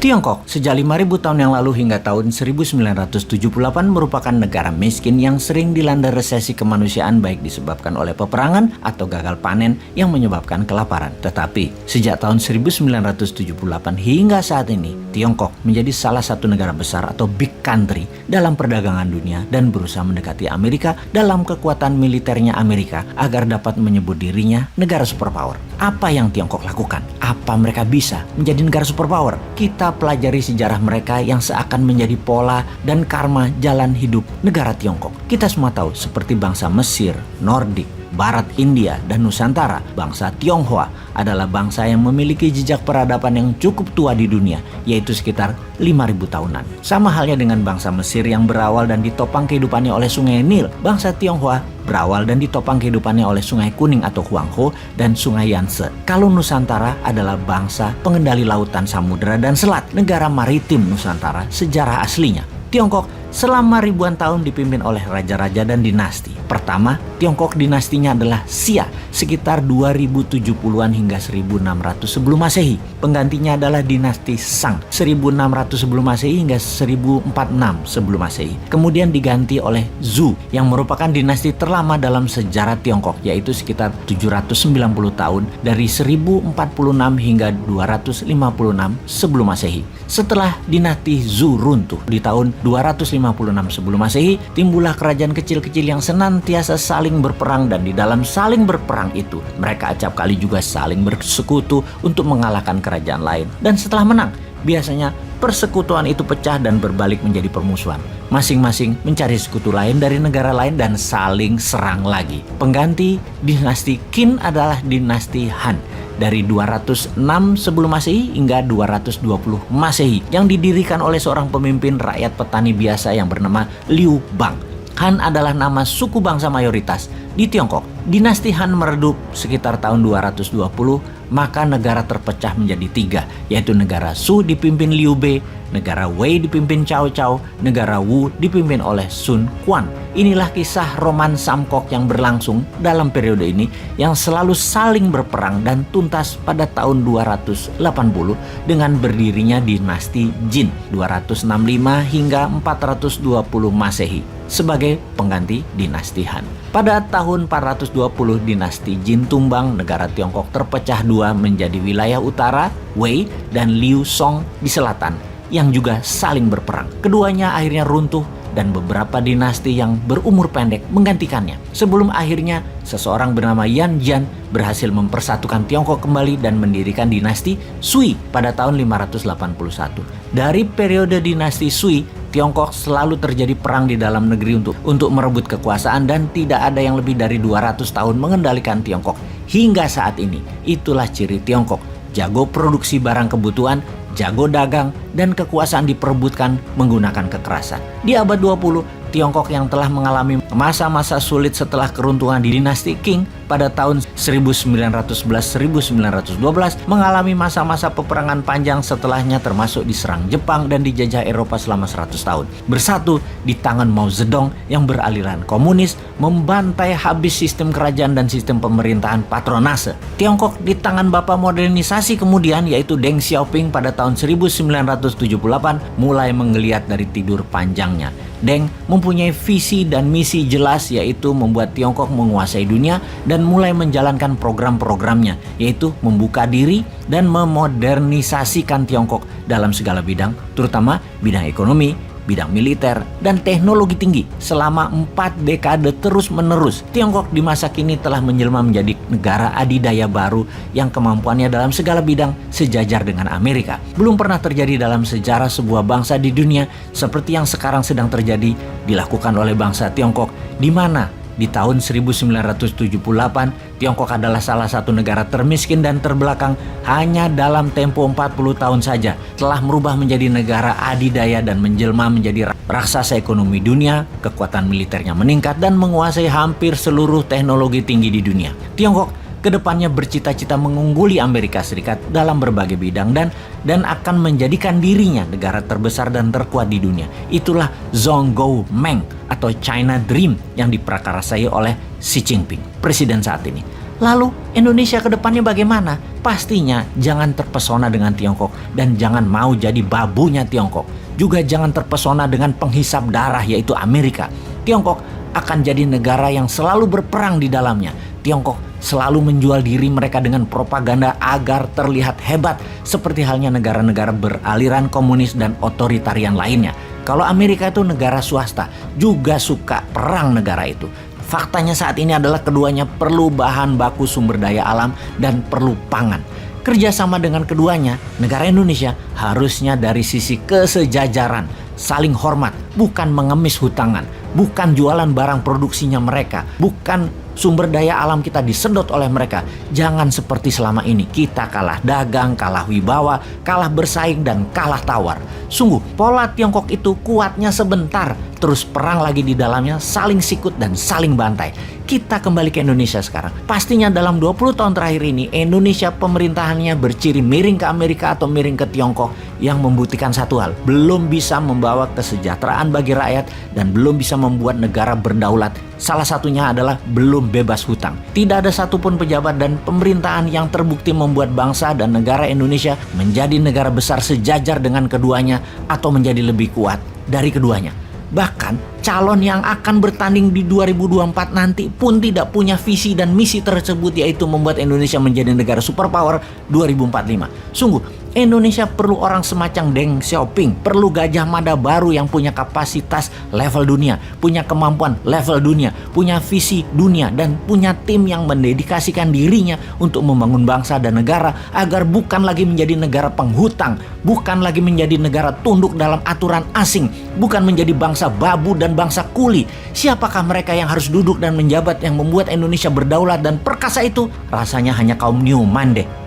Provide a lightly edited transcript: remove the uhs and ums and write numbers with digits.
Tiongkok sejak 5.000 tahun yang lalu hingga tahun 1978 merupakan negara miskin yang sering dilanda resesi kemanusiaan baik disebabkan oleh peperangan atau gagal panen yang menyebabkan kelaparan. Tetapi sejak tahun 1978 hingga saat ini, Tiongkok menjadi salah satu negara besar atau big country dalam perdagangan dunia dan berusaha mendekati Amerika dalam kekuatan militernya Amerika agar dapat menyebut dirinya negara superpower. Apa yang Tiongkok lakukan? Apa mereka bisa menjadi negara superpower? Kita pelajari sejarah mereka yang seakan menjadi pola dan karma jalan hidup negara Tiongkok. Kita semua tahu seperti bangsa Mesir, Nordik, Barat India, dan Nusantara, bangsa Tionghoa adalah bangsa yang memiliki jejak peradaban yang cukup tua di dunia, yaitu sekitar 5.000 tahunan. Sama halnya dengan bangsa Mesir yang berawal dan ditopang kehidupannya oleh sungai Nil, bangsa Tionghoa berawal dan ditopang kehidupannya oleh sungai Kuning atau Huanghe dan sungai Yangtze. Kalau Nusantara adalah bangsa pengendali lautan, samudera, dan selat, negara maritim Nusantara sejarah aslinya. Tiongkok selama ribuan tahun dipimpin oleh raja-raja dan dinasti. Pertama, Tiongkok dinastinya adalah Xia sekitar 2070-an hingga 1600 sebelum Masehi. Penggantinya adalah dinasti Shang 1600 sebelum Masehi hingga 1046 sebelum Masehi. Kemudian diganti oleh Zhou yang merupakan dinasti terlama dalam sejarah Tiongkok, yaitu sekitar 790 tahun dari 1046 hingga 256 sebelum Masehi. Setelah dinasti Zhou runtuh di tahun 256 sebelum Masehi, timbullah kerajaan kecil-kecil yang senantiasa saling berperang, dan di dalam saling berperang itu mereka acap kali juga saling bersekutu untuk mengalahkan kerajaan lain. Dan setelah menang, biasanya persekutuan itu pecah dan berbalik menjadi permusuhan. Masing-masing mencari sekutu lain dari negara lain dan saling serang lagi. Pengganti dinasti Qin adalah dinasti Han dari 206 sebelum Masehi hingga 220 Masehi yang didirikan oleh seorang pemimpin rakyat petani biasa yang bernama Liu Bang. Han adalah nama suku bangsa mayoritas di Tiongkok. Dinasti Han meredup sekitar tahun 220, maka negara terpecah menjadi tiga, yaitu negara Su dipimpin Liu Bei, negara Wei dipimpin Cao Cao, negara Wu dipimpin oleh Sun Quan. Inilah kisah roman Samkok yang berlangsung dalam periode ini yang selalu saling berperang dan tuntas pada tahun 280 dengan berdirinya dinasti Jin 265 hingga 420 Masehi sebagai pengganti dinasti Han. Pada tahun 420 dinasti Jin tumbang, negara Tiongkok terpecah dua menjadi wilayah utara Wei dan Liu Song di selatan yang juga saling berperang. Keduanya akhirnya runtuh dan beberapa dinasti yang berumur pendek menggantikannya. Sebelum akhirnya seseorang bernama Yan Jian berhasil mempersatukan Tiongkok kembali dan mendirikan dinasti Sui pada tahun 581. Dari periode dinasti Sui, Tiongkok selalu terjadi perang di dalam negeri untuk merebut kekuasaan dan tidak ada yang lebih dari 200 tahun mengendalikan Tiongkok hingga saat ini. Itulah ciri Tiongkok, jago produksi barang kebutuhan, jago dagang, dan kekuasaan diperebutkan menggunakan kekerasan. Di abad 20, Tiongkok yang telah mengalami masa-masa sulit setelah keruntuhan di dinasti Qing pada tahun 1911-1912 mengalami masa-masa peperangan panjang setelahnya, termasuk diserang Jepang dan dijajah Eropa selama 100 tahun. Bersatu di tangan Mao Zedong yang beraliran komunis, membantai habis sistem kerajaan dan sistem pemerintahan patronase. Tiongkok di tangan bapak modernisasi kemudian, yaitu Deng Xiaoping pada tahun 1978 mulai menggeliat dari tidur panjangnya. Deng mempunyai visi dan misi jelas, yaitu membuat Tiongkok menguasai dunia dan mulai menjalankan program-programnya, yaitu membuka diri dan memodernisasikan Tiongkok dalam segala bidang, terutama bidang ekonomi, bidang militer, dan teknologi tinggi. Selama 4 dekade terus-menerus, Tiongkok di masa kini telah menjelma menjadi negara adidaya baru yang kemampuannya dalam segala bidang sejajar dengan Amerika. Belum pernah terjadi dalam sejarah sebuah bangsa di dunia seperti yang sekarang sedang terjadi dilakukan oleh bangsa Tiongkok, di mana di tahun 1978, Tiongkok adalah salah satu negara termiskin dan terbelakang. Hanya dalam tempo 40 tahun saja telah merubah menjadi negara adidaya dan menjelma menjadi raksasa ekonomi dunia. Kekuatan militernya meningkat dan menguasai hampir seluruh teknologi tinggi di dunia. Tiongkok kedepannya bercita-cita mengungguli Amerika Serikat dalam berbagai bidang dan akan menjadikan dirinya negara terbesar dan terkuat di dunia. Itulah Zhongguo Meng atau China Dream yang diprakarasai oleh Xi Jinping, presiden saat ini. Lalu Indonesia ke depannya bagaimana? Pastinya jangan terpesona dengan Tiongkok dan jangan mau jadi babunya Tiongkok. Juga jangan terpesona dengan penghisap darah yaitu Amerika. Tiongkok akan jadi negara yang selalu berperang di dalamnya. Tiongkok selalu menjual diri mereka dengan propaganda agar terlihat hebat, seperti halnya negara-negara beraliran komunis dan otoritarian lainnya. Kalau Amerika itu negara swasta, juga suka perang negara itu. Faktanya saat ini adalah keduanya perlu bahan baku sumber daya alam dan perlu pangan. Kerjasama dengan keduanya, negara Indonesia harusnya dari sisi kesejajaran, saling hormat, bukan mengemis hutangan, bukan jualan barang produksinya mereka, bukan sumber daya alam kita disedot oleh mereka. Jangan seperti selama ini kita kalah dagang, kalah wibawa, kalah bersaing dan kalah tawar. Sungguh pola Tiongkok itu kuatnya sebentar, terus perang lagi di dalamnya, saling sikut dan saling bantai. Kita kembali ke Indonesia sekarang. Pastinya dalam 20 tahun terakhir ini Indonesia pemerintahannya berciri miring ke Amerika atau miring ke Tiongkok, yang membuktikan satu hal, belum bisa membawa kesejahteraan bagi rakyat dan belum bisa membuat negara berdaulat. Salah satunya adalah belum bebas hutang. Tidak ada satupun pejabat dan pemerintahan yang terbukti membuat bangsa dan negara Indonesia menjadi negara besar sejajar dengan keduanya atau menjadi lebih kuat dari keduanya. Bahkan calon yang akan bertanding di 2024 nanti pun tidak punya visi dan misi tersebut, yaitu membuat Indonesia menjadi negara superpower 2045. Sungguh Indonesia perlu orang semacam Deng Xiaoping, perlu Gajah Mada baru yang punya kapasitas level dunia, punya kemampuan level dunia, punya visi dunia, dan punya tim yang mendedikasikan dirinya untuk membangun bangsa dan negara agar bukan lagi menjadi negara penghutang, bukan lagi menjadi negara tunduk dalam aturan asing, bukan menjadi bangsa babu dan bangsa kuli. Siapakah mereka yang harus duduk dan menjabat yang membuat Indonesia berdaulat dan perkasa itu? Rasanya hanya kaum Newman deh.